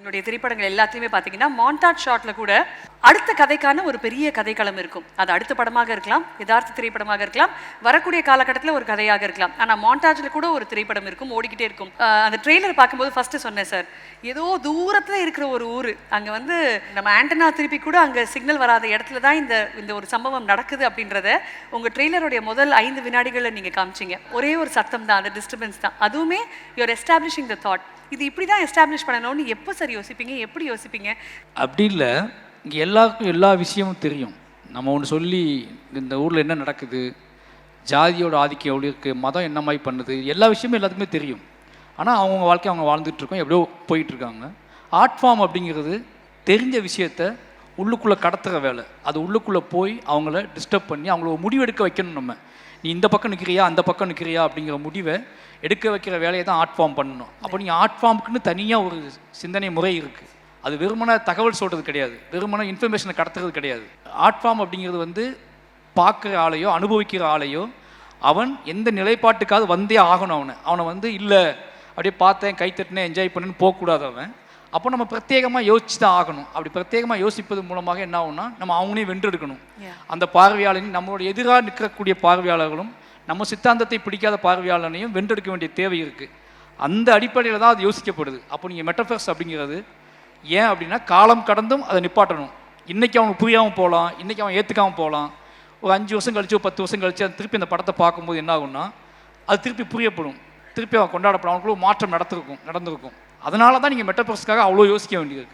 உங்களுடைய திரைப்படங்கள் எல்லாத்தையுமே பார்த்தீங்கன்னா மான்டாஜ் ஷாட்ல கூட அடுத்த கதைக்கான ஒரு பெரிய கதைக்களம் இருக்கும். அது அடுத்த படமாக இருக்கலாம், யதார்த்த திரைப்படமாக இருக்கலாம், வரக்கூடிய காலகட்டத்தில் ஒரு கதையாக இருக்கலாம். ஆனால் மான்டாஜில் கூட ஒரு திரைப்படம் இருக்கும், ஓடிக்கிட்டே இருக்கும். அந்த ட்ரெய்லர் பார்க்கும்போது ஃபர்ஸ்ட் சொன்னேன் சார், ஏதோ தூரத்தில் இருக்கிற ஒரு ஊர், அங்கே வந்து நம்ம ஆண்டனா திருப்பி கூட அங்கே சிக்னல் வராத இடத்துல தான் இந்த ஒரு சம்பவம் நடக்குது அப்படின்றத உங்கள் ட்ரெய்லருடைய முதல் 5 வினாடிகளில் நீங்கள் காமிச்சிங்க. ஒரே ஒரு சத்தம் தான், அந்த டிஸ்டர்பன்ஸ் தான். அதுவுமே யூஆர் எஸ்டாப்ளிஷிங் த தாட். இது இப்படி தான் எஸ்டாப்ளிஷ் பண்ணணும்னு எப்போ சார் யோசிப்பீங்க, எப்படி யோசிப்பீங்க? அப்படி இல்லை, இங்கே எல்லாருக்கும் எல்லா விஷயமும் தெரியும். நம்ம ஒன்று சொல்லி இந்த ஊரில் என்ன நடக்குது, ஜாதியோட ஆதிக்கம் எவ்வளோ இருக்குது, மதம் என்ன மாதிரி பண்ணுது, எல்லா விஷயமும் எல்லாத்துக்குமே தெரியும். ஆனால் அவங்கவுங்க வாழ்க்கையை அவங்க வாழ்ந்துட்டுருக்கோம், எப்படியோ போயிட்டுருக்காங்க. ஆர்ட் ஃபார்ம் அப்படிங்கிறது தெரிஞ்ச விஷயத்த உள்ளுக்குள்ளே கடத்துகிற வேலை. அது உள்ளுக்குள்ளே போய் அவங்கள டிஸ்டர்ப் பண்ணி அவங்கள முடிவெடுக்க வைக்கணும். நம்ம நீ இந்த பக்கம் நிற்கிறியா அந்த பக்கம் நிற்கிறியா அப்படிங்கிற முடிவை எடுக்க வைக்கிற வேலையை தான் ஆர்ட் ஃபார்ம் பண்ணணும். அப்போ நீங்கள் ஆர்ட் ஃபார்முக்குன்னு தனியாக ஒரு சிந்தனை முறை இருக்குது. அது வெறுமன தகவல் சொல்கிறது கிடையாது, வெறுமன இன்ஃபர்மேஷனை கடத்துறது கிடையாது. ஆர்ட் ஃபார்ம் அப்படிங்கிறது வந்து பார்க்குற ஆளையோ அனுபவிக்கிற ஆளையோ அவன் எந்த நிலைப்பாட்டுக்காவது வந்தே ஆகணும். அவனை வந்து இல்லை அப்படியே பார்த்தேன் கை தட்டினேன் என்ஜாய் பண்ணுன்னு போகக்கூடாது அவன். அப்போ நம்ம பிரத்யேகமாக யோசிச்சு தான் ஆகணும். அப்படி பிரத்யேகமாக யோசிப்பது மூலமாக என்ன ஆகும்னா நம்ம அவங்களையும் வென்றெடுக்கணும். அந்த பார்வையாளனையும் நம்மளோட எதிராக நிற்கக்கூடிய பார்வையாளர்களும் நம்ம சித்தாந்தத்தை பிடிக்காத பார்வையாளனையும் வென்றெடுக்க வேண்டிய தேவை இருக்குது. அந்த அடிப்படையில் தான் அது யோசிக்கப்படுது. அப்போ நீங்கள் மெட்டஃபர்ஸ் அப்படிங்கிறது ஏன் அப்படின்னா காலம் கடந்தும் அதை நிப்பாட்டணும். இன்றைக்கி அவனுக்கு புரியாமல் போகலாம், இன்றைக்கி அவன் ஏற்றுக்காமல் போகலாம். ஒரு 5 வருஷம் கழிச்சு 10 வருஷம் கழிச்சு அது திருப்பி அந்த படத்தை பார்க்கும்போது என்ன ஆகும்னா அது திருப்பி புரியப்படும், திருப்பி அவன் கொண்டாடப்படும், அவனுக்குள்ள மாற்றம் நடந்திருக்கும். அதனால தான் நீங்கள் மெட்டஃபர்ஸ்க்காக அவ்வளோ யோசிக்க வேண்டியது.